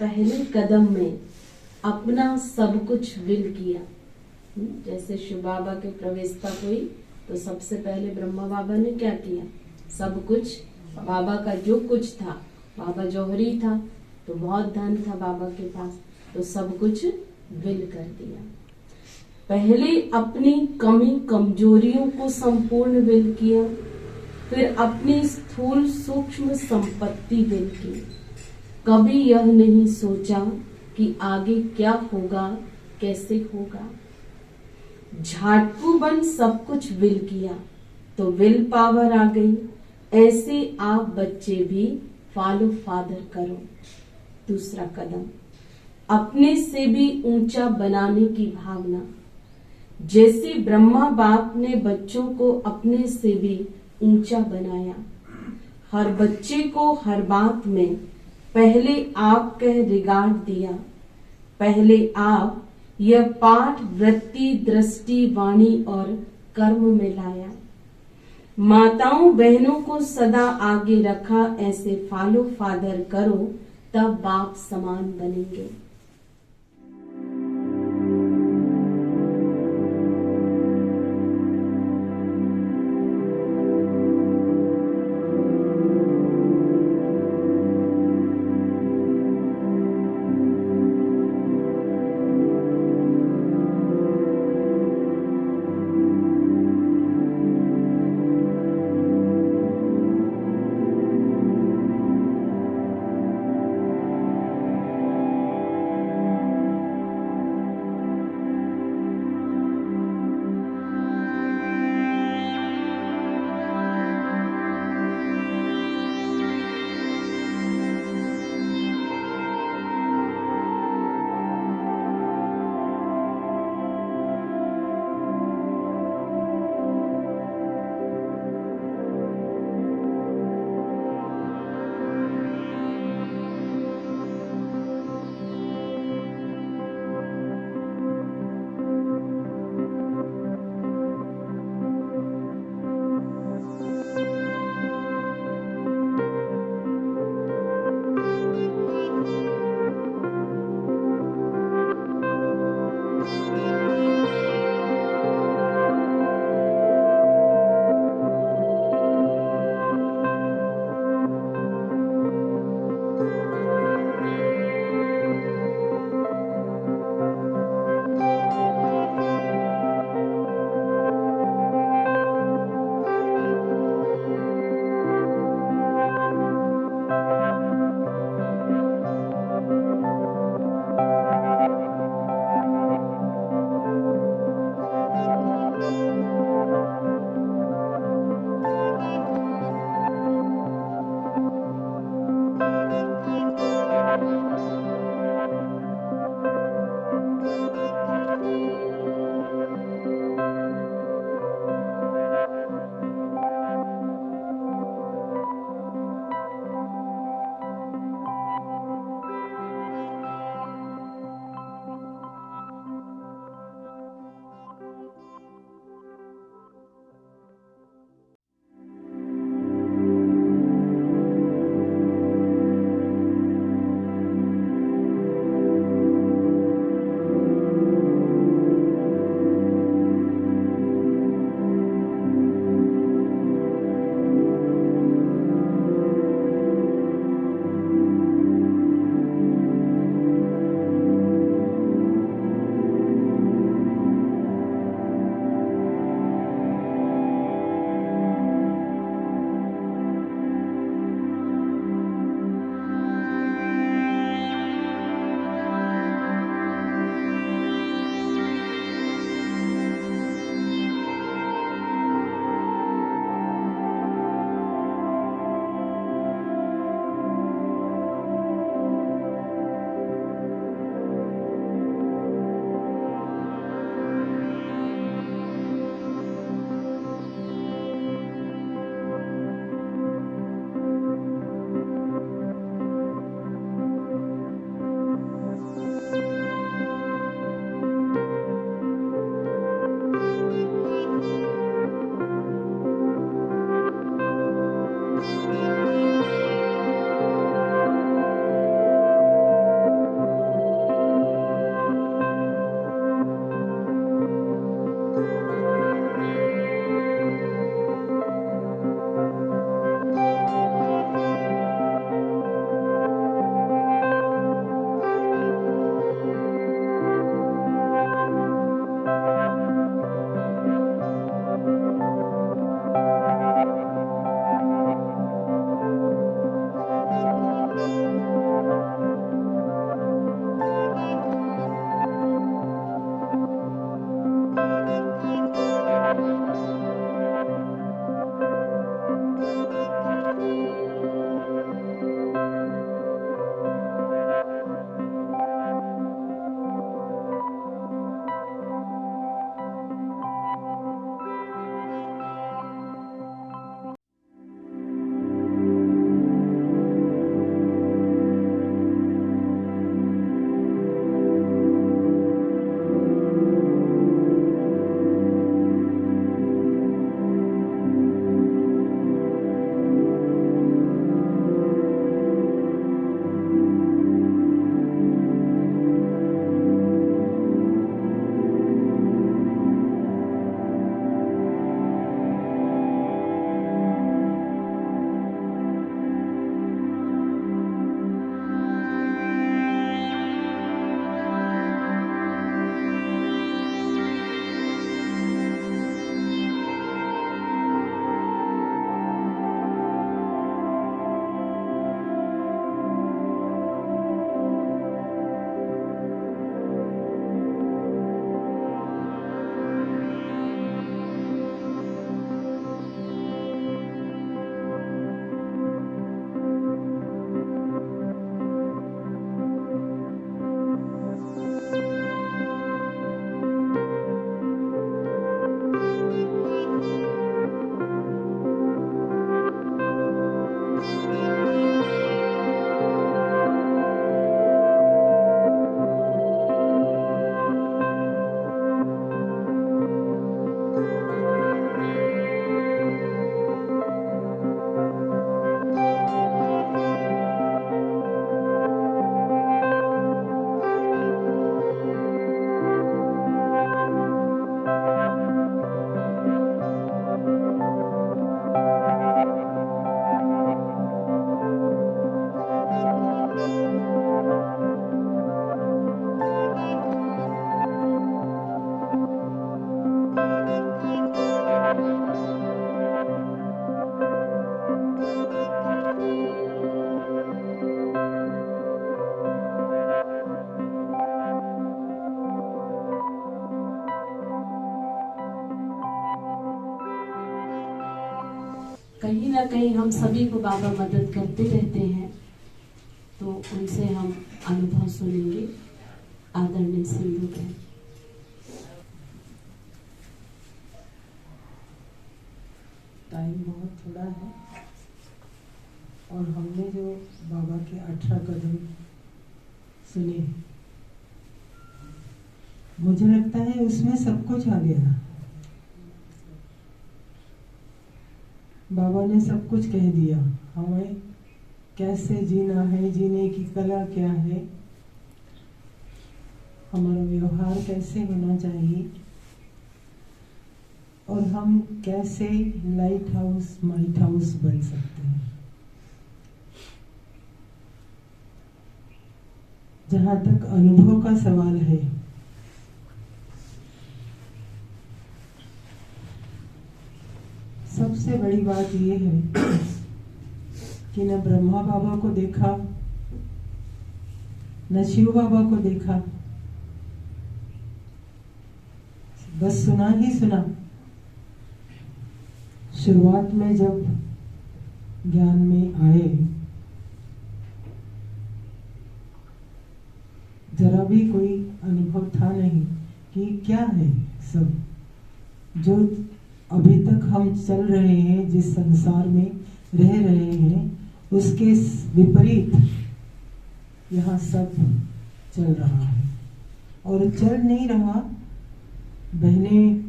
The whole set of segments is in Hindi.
पहले कदम में अपना सब कुछ विल किया। जैसे शिव बाबा के प्रवेशता हुई तो सबसे पहले ब्रह्मा बाबा ने क्या किया, सब कुछ बाबा का जो कुछ था, बाबा जौहरी था तो बहुत धन था बाबा के पास, तो सब कुछ विल कर दिया। पहले अपनी कमी कमजोरियों को संपूर्ण विल किया, फिर अपनी स्थूल सूक्ष्म संपत्ति विल की। कभी यह नहीं सोचा कि आगे क्या होगा, कैसे होगा। झाटू बन सब कुछ विल किया तो विल पावर आ गई। ऐसे आप बच्चे भी फॉलो फादर करो। दूसरा कदम, अपने से भी ऊंचा बनाने की भावना। जैसे ब्रह्मा बाप ने बच्चों को अपने से भी ऊंचा बनाया, हर बच्चे को हर बात में पहले आप कह रिगार्ड दिया। पहले आप यह पाठ वृत्ति दृष्टि वाणी और कर्म में लाया। माताओं बहनों को सदा आगे रखा। ऐसे फॉलो फादर करो तब बाप समान बनेंगे। ना कहीं हम सभी को बाबा मदद करते रहते हैं, तो उनसे हम अनुभव सुनेंगे। आदरणीय सिंधु बहन। टाइम बहुत थोड़ा है और हमने जो बाबा के 18 कदम सुने, मुझे लगता है उसमें सब कुछ आ गया। बाबा ने सब कुछ कह दिया, हमें कैसे जीना है, जीने की कला क्या है, हमारा व्यवहार कैसे होना चाहिए, और हम कैसे लाइट हाउस माइट हाउस बन सकते हैं। जहां तक अनुभव का सवाल है, सबसे बड़ी बात यह है कि न ब्रह्मा बाबा को देखा, न शिव बाबा को देखा, बस सुना ही सुना। शुरुआत में जब ज्ञान में आए, जरा भी कोई अनुभव था नहीं कि क्या है सब जो अभी तक हम चल रहे हैं, जिस संसार में रह रहे हैं, उसके विपरीत यहाँ सब चल रहा है। और चल नहीं रहा, बहनें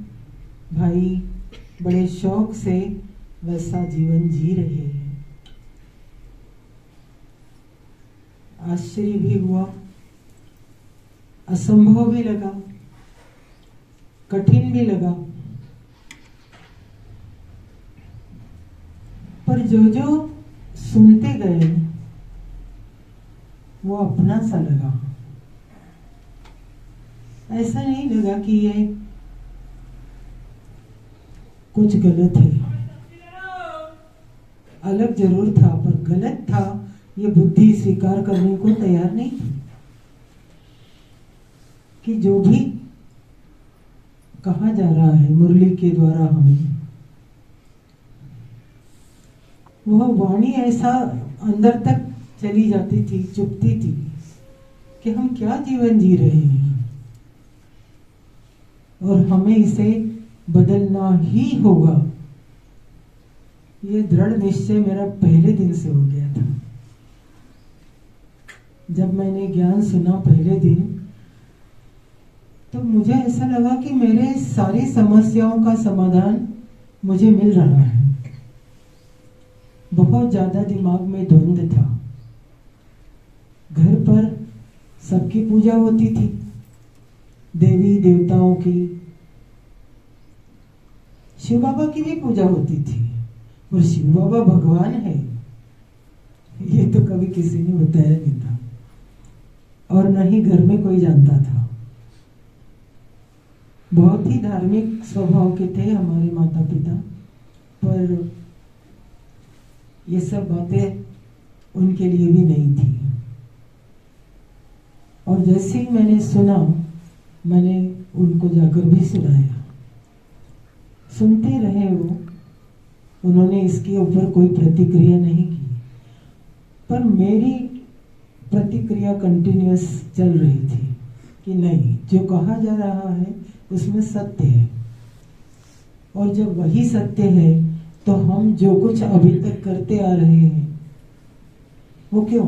भाई बड़े शौक से वैसा जीवन जी रहे हैं। आश्चर्य भी हुआ, असंभव भी लगा, कठिन भी लगा, पर जो जो सुनते गए वो अपना सा लगा। ऐसा नहीं लगा कि ये कुछ गलत है। अलग जरूर था, पर गलत था ये बुद्धि स्वीकार करने को तैयार नहीं थी। कि जो भी कहा जा रहा है मुरली के द्वारा हमें, वह वाणी ऐसा अंदर तक चली जाती थी, चुभती थी कि हम क्या जीवन जी रहे हैं और हमें इसे बदलना ही होगा। ये दृढ़ निश्चय मेरा पहले दिन से हो गया था। जब मैंने ज्ञान सुना पहले दिन, तो मुझे ऐसा लगा कि मेरे सारी समस्याओं का समाधान मुझे मिल रहा है। बहुत ज्यादा दिमाग में द्वंद था। घर पर सबकी पूजा होती थी, देवी देवताओं की, शिव बाबा की भी पूजा होती थी। और शिव बाबा भगवान है ये तो कभी किसी ने बताया नहीं था, और न ही घर में कोई जानता था। बहुत ही धार्मिक स्वभाव के थे हमारे माता पिता, पर ये सब बातें उनके लिए भी नहीं थी। और जैसे ही मैंने सुना, मैंने उनको जाकर भी सुनाया। सुनते रहे वो, उन्होंने इसके ऊपर कोई प्रतिक्रिया नहीं की, पर मेरी प्रतिक्रिया कंटिन्यूअस चल रही थी कि नहीं, जो कहा जा रहा है उसमें सत्य है। और जब वही सत्य है, तो हम जो कुछ अभी तक करते आ रहे हैं वो क्यों?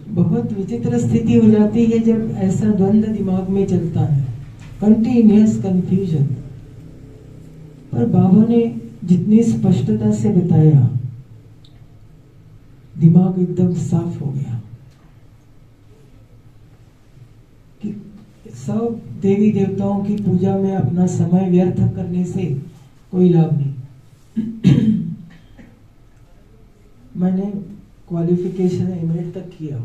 बहुत विचित्र स्थिति हो जाती है जब ऐसा द्वंद्व दिमाग में चलता है, कंटिन्यूअस कंफ्यूजन। पर बाबा ने जितनी स्पष्टता से बताया, दिमाग एकदम साफ हो गया कि सब देवी देवताओं की पूजा में अपना समय व्यर्थ करने से कोई लाभ नहीं। मैंने क्वालिफिकेशन एमएड तक किया,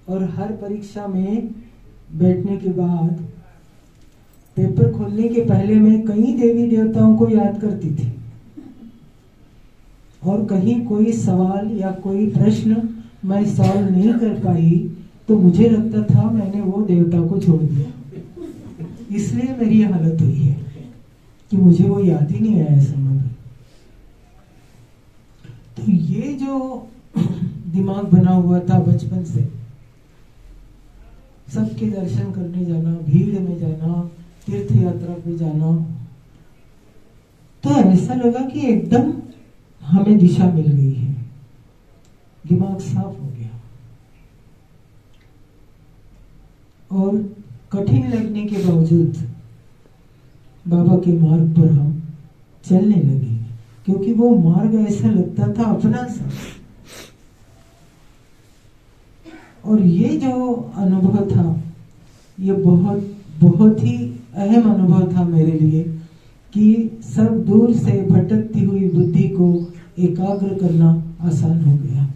और हर परीक्षा में बैठने के बाद पेपर खोलने के पहले मैं कई देवी देवताओं को याद करती थी, और कहीं कोई सवाल या कोई प्रश्न मैं सॉल्व नहीं कर पाई तो मुझे लगता था मैंने वो देवता को छोड़ दिया। इसलिए मेरी ये हालत हुई है कि मुझे वो याद ही नहीं आया समय में। तो ये जो दिमाग बना हुआ था बचपन से, सबके दर्शन करने जाना, भीड़ में जाना, तीर्थ यात्रा पे जाना, तो ऐसा लगा कि एकदम हमें दिशा मिल गई है, दिमाग साफ हो गया। और कठिन लगने के बावजूद बाबा के मार्ग पर हम चलने लगे, क्योंकि वो मार्ग ऐसा लगता था अपना सा। और ये जो अनुभव था, ये बहुत बहुत ही अहम अनुभव था मेरे लिए, कि सब दूर से भटकती हुई बुद्धि को एकाग्र करना आसान हो गया।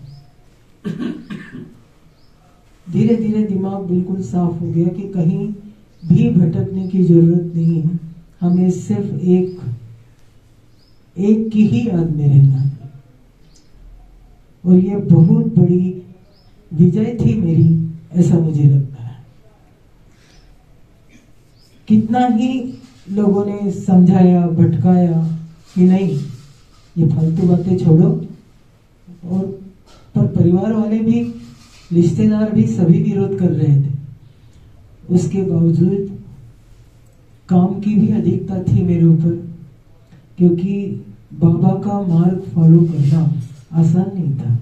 धीरे धीरे दिमाग बिल्कुल साफ हो गया कि कहीं भी भटकने की जरूरत नहीं है, हमें सिर्फ एक की ही याद में रहना है। और ये बहुत बड़ी विजय थी मेरी, ऐसा मुझे लगता है। कितना ही लोगों ने समझाया, भटकाया कि नहीं, ये फालतू बातें छोड़ो, और पर परिवार वाले भी, रिश्तेदार भी, सभी विरोध कर रहे थे। उसके बावजूद काम की भी अधिकता थी मेरे ऊपर, क्योंकि बाबा का मार्ग फॉलो करना आसान नहीं था।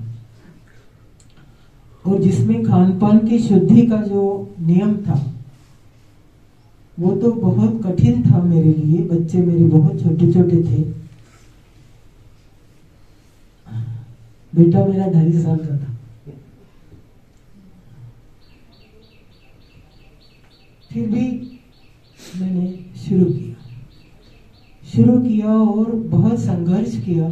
और जिसमें खान पान की शुद्धि का जो नियम था, वो तो बहुत कठिन था मेरे लिए। बच्चे मेरे बहुत छोटे छोटे थे। बेटा मेरा 2.5 साल का था। फिर भी मैंने शुरू किया और बहुत संघर्ष किया।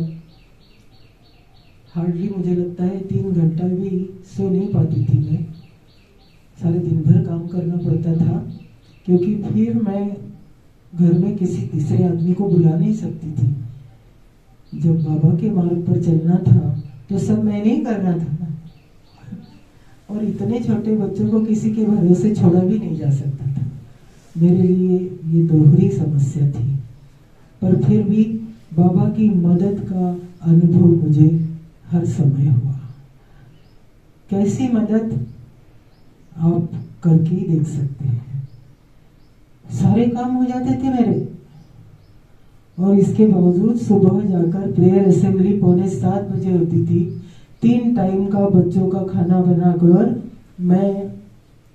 हार्डली मुझे लगता है 3 घंटा भी सो नहीं पाती थी मैं। सारे दिन भर काम करना पड़ता था, क्योंकि फिर मैं घर में किसी तीसरे आदमी को बुला नहीं सकती थी। जब बाबा के मार्ग पर चलना था तो सब मैंने ही करना था, और इतने छोटे बच्चों को किसी के भरोसे छोड़ा भी नहीं जा सकता था। मेरे लिए ये दोहरी समस्या थी, पर फिर भी बाबा की मदद का अनुभव मुझे हर समय हुआ। कैसी मदद, आप करके ही देख सकते हैं। सारे काम हो जाते थे मेरे, और इसके बावजूद सुबह जाकर प्रेयर असेंबली 6:45 बजे होती थी। 3 टाइम का बच्चों का खाना बनाकर मैं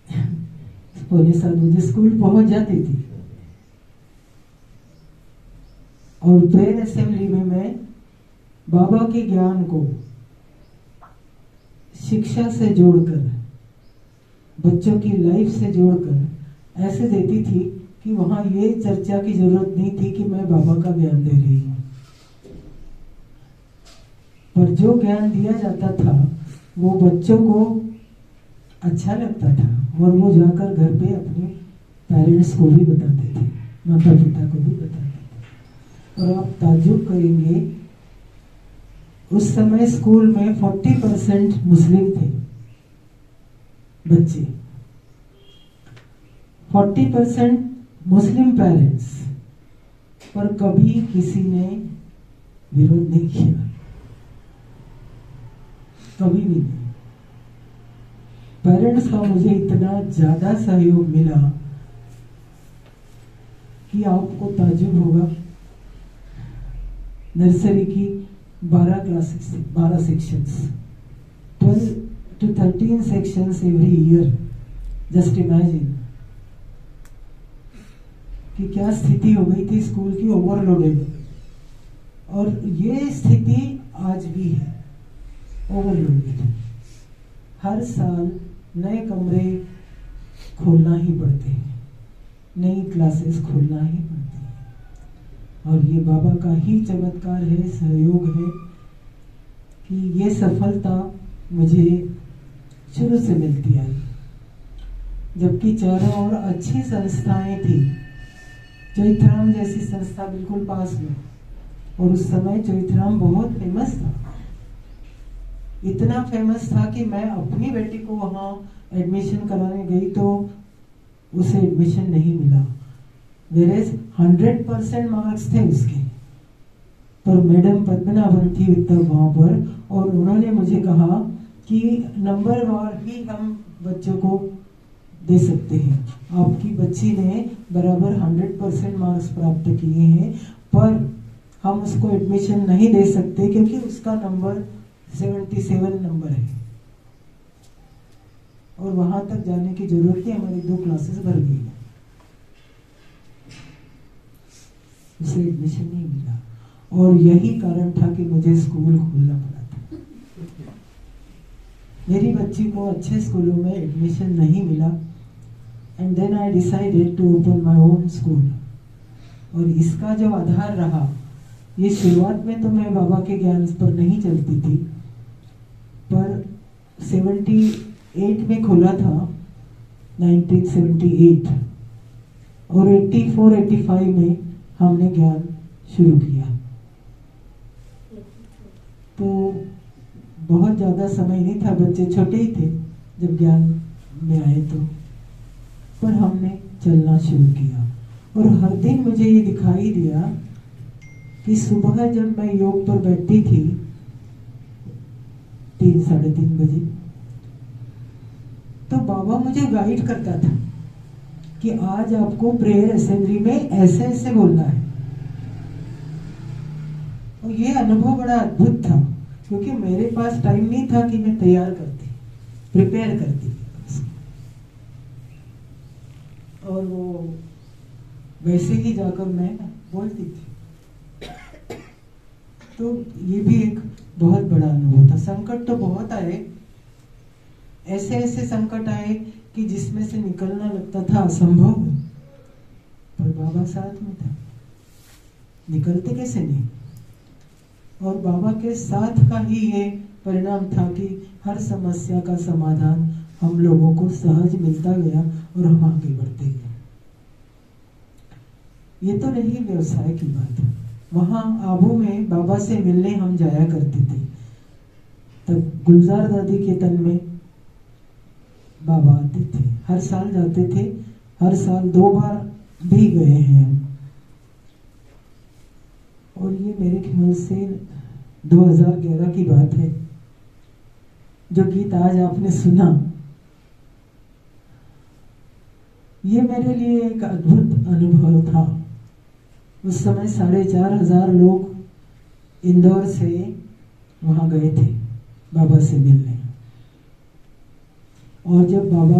6:45 बजे स्कूल पहुंच जाती थी। और प्रेयर असेंबली में मैं बाबा के ज्ञान को शिक्षा से जोड़कर, बच्चों की लाइफ से जोड़कर ऐसे देती थी कि वहां ये चर्चा की जरूरत नहीं थी कि मैं बाबा का ज्ञान दे रही हूं। पर जो ज्ञान दिया जाता था वो बच्चों को अच्छा लगता था, और वो जाकर घर पे अपने पेरेंट्स को भी बताते थे, माता पिता को भी बताते थे। और आप ताज्जुब करेंगे, उस समय स्कूल में 40% मुस्लिम थे बच्चे, 40% मुस्लिम पेरेंट्स, पर कभी किसी ने विरोध नहीं किया, कभी भी नहीं। पेरेंट्स का मुझे इतना ज्यादा सहयोग मिला कि आपको ताज्जुब होगा। नर्सरी की 12 classes, 12 sections, 12 to 13 sections every year. Just imagine कि क्या स्थिति हो गई थी स्कूल की, ओवरलोडेड। और ये स्थिति आज भी है, ओवरलोडेड। हर साल नए कमरे खोलना ही पड़ते हैं, नई क्लासेस खोलना ही पड़ती है। और ये बाबा का ही चमत्कार है, सहयोग है, कि ये सफलता मुझे शुरू से मिलती आई। जबकि चारों ओर अच्छी संस्थाएं थी, चैथराम जैसी संस्था बिल्कुल पास में, और उस समय चैथराम बहुत फेमस था। इतना फेमस था कि मैं अपनी बेटी को वहां एडमिशन कराने गई तो उसे एडमिशन नहीं मिला। वेरेज 100% मार्क्स थे उसके, पर मैडम पद्मनाभन थी तब वहां पर, और उन्होंने मुझे कहा कि नंबर वार ही हम बच्चों को दे सकते हैं। आपकी बच्ची ने बराबर 100% मार्क्स प्राप्त किए हैं, पर हम उसको एडमिशन नहीं दे सकते क्योंकि उसका नंबर 77 नंबर है और वहां तक जाने की जरूरत है, हमारी 2 क्लासेस भर गई है, उसे एडमिशन नहीं मिला। और यही कारण था कि मुझे स्कूल खोलना पड़ा था। मेरी बच्ची को अच्छे स्कूलों में एडमिशन नहीं मिला, and then I decided to open my own school. और इसका जो आधार रहा, ये शुरुआत में तो मैं बाबा के ज्ञान पर नहीं चलती थी, पर 78 में खोला था, 1978, और 84-85 में हमने ज्ञान शुरू किया। तो बहुत ज्यादा समय नहीं था, बच्चे छोटे ही थे जब ज्ञान में आए, तो पर हमने चलना शुरू किया। और हर दिन मुझे ये दिखाई दिया कि सुबह जब मैं योग पर बैठती थी 3-3:30 बजे, तो बाबा मुझे गाइड करता था कि आज आपको प्रेयर असेंबली में ऐसे ऐसे बोलना है। और ये अनुभव बड़ा अद्भुत था, क्योंकि मेरे पास टाइम नहीं था कि मैं तैयार करती, प्रिपेयर करती, और वो वैसे ही जाकर मैं बोलती थी। तो ये भी एक बहुत बड़ा अनुभव था। संकट तो बहुत आए, ऐसे ऐसे संकट आए कि जिसमें से निकलना लगता था असंभव, पर बाबा साथ में था, निकलते कैसे नहीं। और बाबा के साथ का ही ये परिणाम था कि हर समस्या का समाधान हम लोगों को सहज मिलता गया और हम आगे बढ़ते गए। ये तो रही व्यवसाय की बात। वहां आबू में बाबा से मिलने हम जाया करते थे, तब गुलजार दादी के तन में बाबा आते थे, हर साल जाते थे, हर साल 2 बार भी गए हैं हम। और ये मेरे ख्याल से 2011 की बात है। जो गीत आज आपने सुना, ये मेरे लिए एक अद्भुत अनुभव था। उस समय 4,500 लोग इंदौर से वहां गए थे बाबा से मिलने। और जब बाबा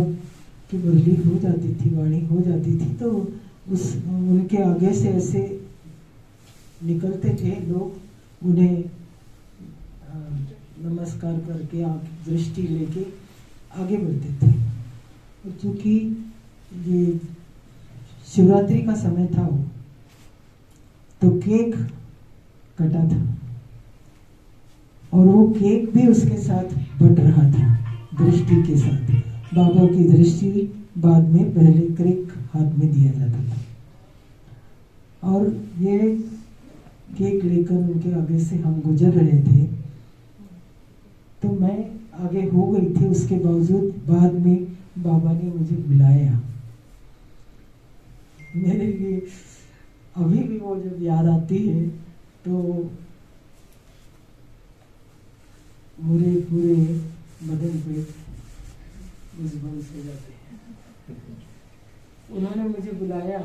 की मुरली हो जाती थी, वाणी हो जाती थी, तो उनके आगे से ऐसे निकलते थे लोग, उन्हें नमस्कार करके दृष्टि लेके आगे बढ़ते थे। और चूंकि ये शिवरात्रि का समय था, तो केक कटा था और वो केक भी उसके साथ बट रहा था, दृष्टि के साथ। बाबा की दृष्टि बाद में पहले केक हाथ में दिया जाता था। और ये केक लेकर उनके आगे से हम गुजर रहे थे, तो मैं आगे हो गई थी, उसके बावजूद बाद में बाबा ने मुझे बुलाया। मेरे लिए अभी भी वो जब याद आती है तो मुझे पूरे बदन पे गुज़बम्स हो जाते हैं। उन्होंने मुझे बुलाया,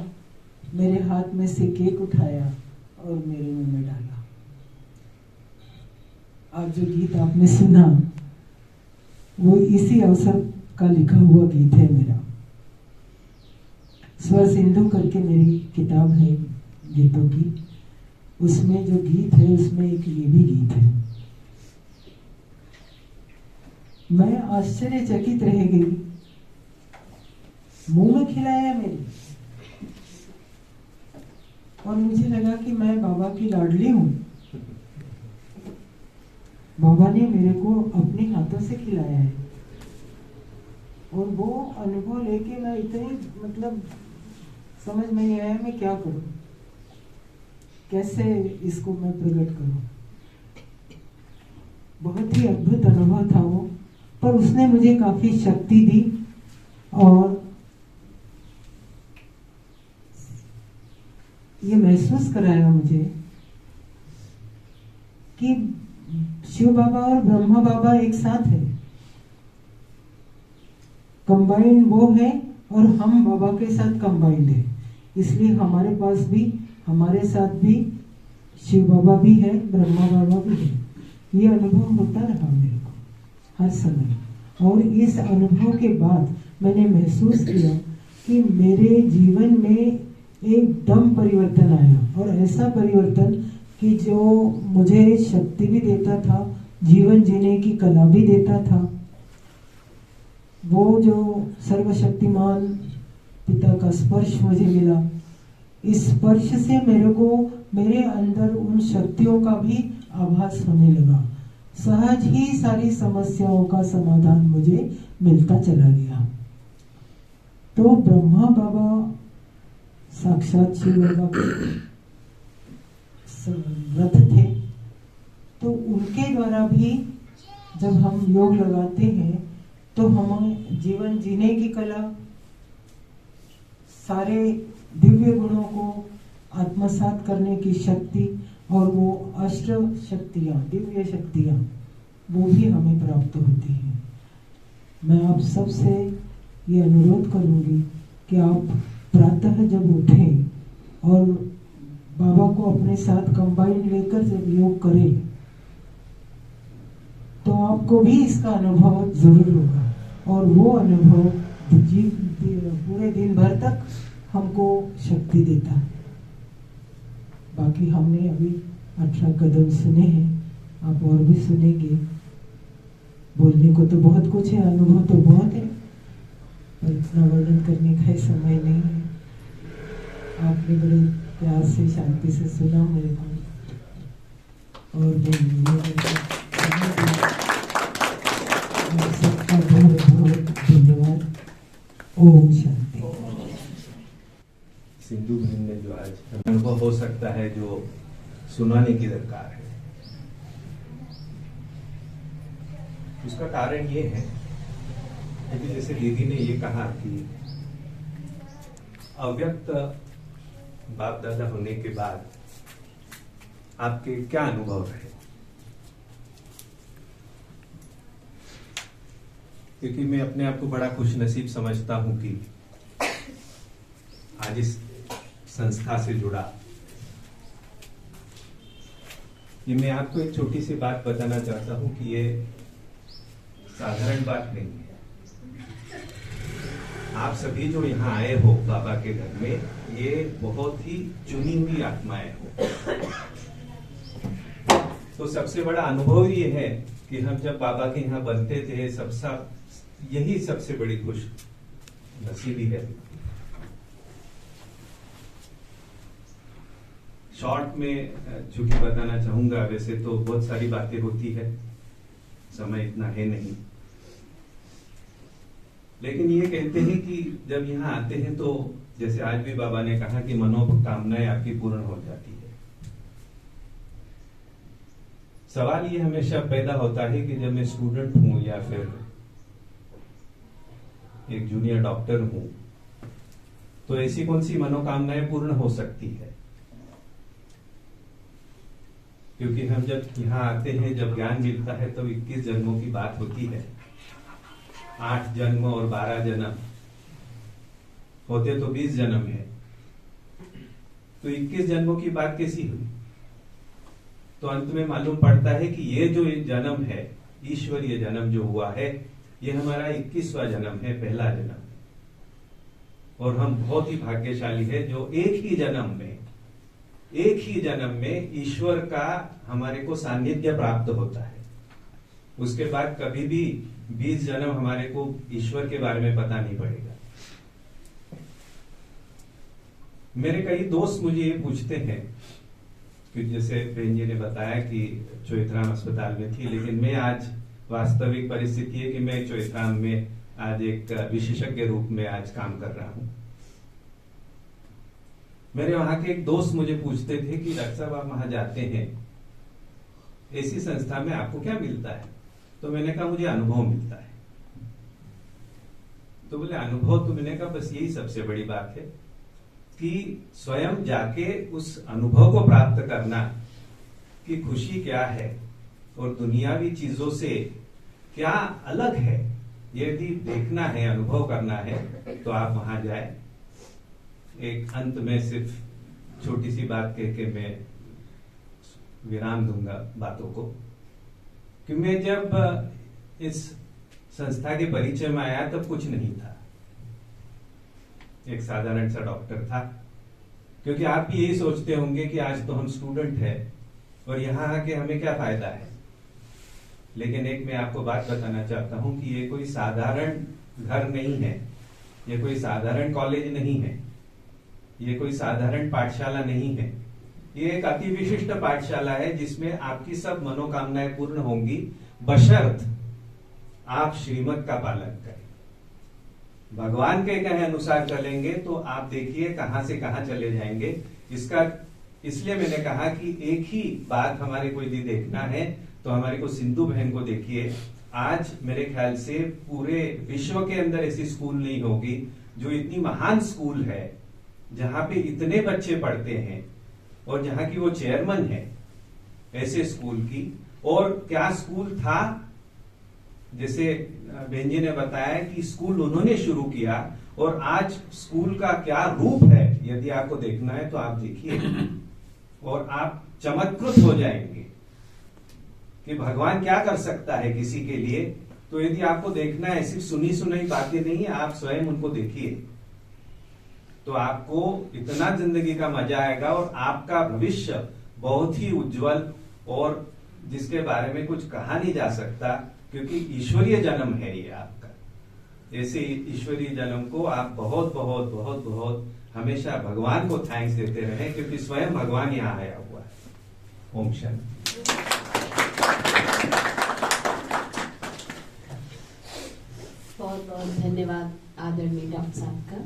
मेरे हाथ में से केक उठाया और मेरे मुंह में डाला। आज जो गीत आपने सुना, वो इसी अवसर का लिखा हुआ गीत है मेरा। स्वर सिंधु करके मेरी किताब है गीतों की, उसमें जो गीत है उसमें एक ये भी गीत है। मैं आश्चर्यचकित रह गई, मुंह में खिलाया मेरी, और मुझे लगा कि मैं बाबा की लाडली हूं। बाबा ने मेरे को अपने हाथों से खिलाया है, और वो अनुभव लेके मैं इतनी मतलब समझ में नहीं आया मैं क्या करूं, कैसे इसको मैं प्रकट करूं। बहुत ही अद्भुत अनुभव था वो, पर उसने मुझे काफी शक्ति दी और ये महसूस कराया मुझे कि शिव बाबा और ब्रह्मा बाबा एक साथ है, कंबाइंड वो है और हम बाबा के साथ कंबाइंड है। इसलिए हमारे पास भी, हमारे साथ भी शिव बाबा भी है, ब्रह्मा बाबा भी है। ये अनुभव होता रहा मेरे को हर समय, और इस अनुभव के बाद मैंने महसूस किया कि मेरे जीवन में एकदम परिवर्तन आया, और ऐसा परिवर्तन कि जो मुझे शक्ति भी देता था, जीवन जीने की कला भी देता था। वो जो सर्वशक्तिमान पिता का स्पर्श मुझे मिला, इस स्पर्श से मेरे को मेरे अंदर उन शक्तियों का भी आभास होने लगा। सहज ही सारी समस्याओं का समाधान मुझे मिलता चला गया। तो ब्रह्मा बाबा साक्षात शिव बाबा के रथ थे, तो उनके द्वारा भी जब हम योग लगाते हैं तो हमें जीवन जीने की कला, सारे दिव्य गुणों को आत्मसात करने की शक्ति, और वो अष्ट शक्तियां, दिव्य शक्तियां, वो भी हमें प्राप्त होती हैं। मैं आप सबसे ये अनुरोध करूंगी कि आप प्रातः जब उठें और बाबा को अपने साथ कंबाइन लेकर जब योग करें, तो आपको भी इसका अनुभव जरूर होगा, और वो अनुभव पूरे दिन भर तक हमको शक्ति देता है। बाकी हमने अभी 18 कदम सुने हैं, आप और भी सुनेंगे। बोलने को तो बहुत कुछ है, अनुभव तो बहुत है, पर इतना वर्णन करने का समय नहीं है। आपने बड़े प्यार से, शांति से सुना मेरे को, और सबका बहुत बहुत धन्यवाद। ओम शांति। सिंधु बहन ने जो आज अनुभव हो सकता है, जो सुनाने की दरकार है, उसका कारण ये है कि जैसे दीदी ने ये कहा कि अव्यक्त बाप दादा होने के बाद आपके क्या अनुभव रहे। क्योंकि मैं अपने आप को बड़ा खुश नसीब समझता हूं कि आज इस संस्था से जुड़ा। ये मैं आपको एक छोटी सी बात बताना चाहता हूं कि ये साधारण बात नहीं है। आप सभी जो यहाँ आए हो बाबा के घर में, ये बहुत ही चुनी हुई आत्माएं हो। तो सबसे बड़ा अनुभव ये है कि हम जब बाबा के यहाँ बनते थे, यही सबसे बड़ी खुश नसीबी है। शॉर्ट में चूंकि बताना चाहूंगा, वैसे तो बहुत सारी बातें होती है, समय इतना है नहीं, लेकिन ये कहते हैं कि जब यहाँ आते हैं तो जैसे आज भी बाबा ने कहा कि मनोकामनाएं आपकी पूर्ण हो जाती है। सवाल ये हमेशा पैदा होता है कि जब मैं स्टूडेंट हूं या फिर एक जूनियर डॉक्टर हूं, तो ऐसी कौन सी मनोकामनाएं पूर्ण हो सकती है। क्योंकि हम जब यहाँ आते हैं, जब ज्ञान मिलता है, तो 21 जन्मों की बात होती है। 8 जन्म और 12 जन्म होते तो 20 जन्म है, तो 21 जन्मों की बात कैसी हुई। तो अंत में मालूम पड़ता है कि ये जो जन्म है, ईश्वरीय जन्म जो हुआ है, ये हमारा 21वां जन्म है, पहला जन्म। और हम बहुत ही भाग्यशाली है जो एक ही जन्म में ईश्वर का हमारे को सानिध्य प्राप्त होता है। उसके बाद कभी भी 20 जन्म हमारे को ईश्वर के बारे में पता नहीं पड़ेगा। मेरे कई दोस्त मुझे ये पूछते हैं कि जैसे बहन जी ने बताया कि चोइथराम अस्पताल में थी, लेकिन मैं आज वास्तविक परिस्थिति है कि मैं चोइथराम में आज एक विशेषज्ञ रूप में आज काम कर रहा हूं। मेरे वहां के एक दोस्त मुझे पूछते थे कि डॉक्टर साहब आप वहां जाते हैं, ऐसी संस्था में आपको क्या मिलता है। तो मैंने कहा मुझे अनुभव मिलता है। तो बोले अनुभव, तो मैंने कहा बस यही सबसे बड़ी बात है कि स्वयं जाके उस अनुभव को प्राप्त करना कि खुशी क्या है और दुनियावी चीजों से क्या अलग है, यदि देखना है, अनुभव करना है तो आप वहां जाए। एक अंत में सिर्फ छोटी सी बात कह के मैं विराम दूंगा बातों को कि मैं जब इस संस्था के परिचय में आया तब कुछ नहीं था, एक साधारण सा डॉक्टर था। क्योंकि आप भी यही सोचते होंगे कि आज तो हम स्टूडेंट हैं और यहां आके हमें क्या फायदा है। लेकिन एक मैं आपको बात बताना चाहता हूं कि ये कोई साधारण घर नहीं है, ये कोई साधारण कॉलेज नहीं है, ये कोई साधारण पाठशाला नहीं है। ये एक अति विशिष्ट पाठशाला है जिसमें आपकी सब मनोकामनाएं पूर्ण होंगी, बशर्त आप श्रीमत का पालन करें। भगवान के कहे अनुसार चलेंगे तो आप देखिए कहां से कहां चले जाएंगे। इसका इसलिए मैंने कहा कि एक ही बात हमारे को यदि देखना है तो हमारे को सिंधु बहन को देखिए। आज मेरे ख्याल से पूरे विश्व के अंदर ऐसी स्कूल नहीं होगी जो इतनी महान स्कूल है, जहां पे इतने बच्चे पढ़ते हैं और जहां की वो चेयरमैन है ऐसे स्कूल की। और क्या स्कूल था, जैसे बहन जी ने बताया कि स्कूल उन्होंने शुरू किया और आज स्कूल का क्या रूप है, यदि आपको देखना है तो आप देखिए और आप चमत्कृत हो जाएंगे कि भगवान क्या कर सकता है किसी के लिए। तो यदि आपको देखना है, सिर्फ सुनी सुनाई बातें नहीं है, आप स्वयं उनको देखिए तो आपको इतना जिंदगी का मजा आएगा और आपका भविष्य बहुत ही उज्जवल और जिसके बारे में कुछ कहा नहीं जा सकता, क्योंकि ईश्वरीय जन्म है ये आपका। ऐसे ईश्वरीय जन्म को आप बहुत बहुत बहुत बहुत हमेशा भगवान को थैंक्स देते रहे, क्योंकि स्वयं भगवान यहाँ आया हुआ है। ओम शांति। बहुत बहुत धन्यवाद आदरणीय डॉक्टर साहब का।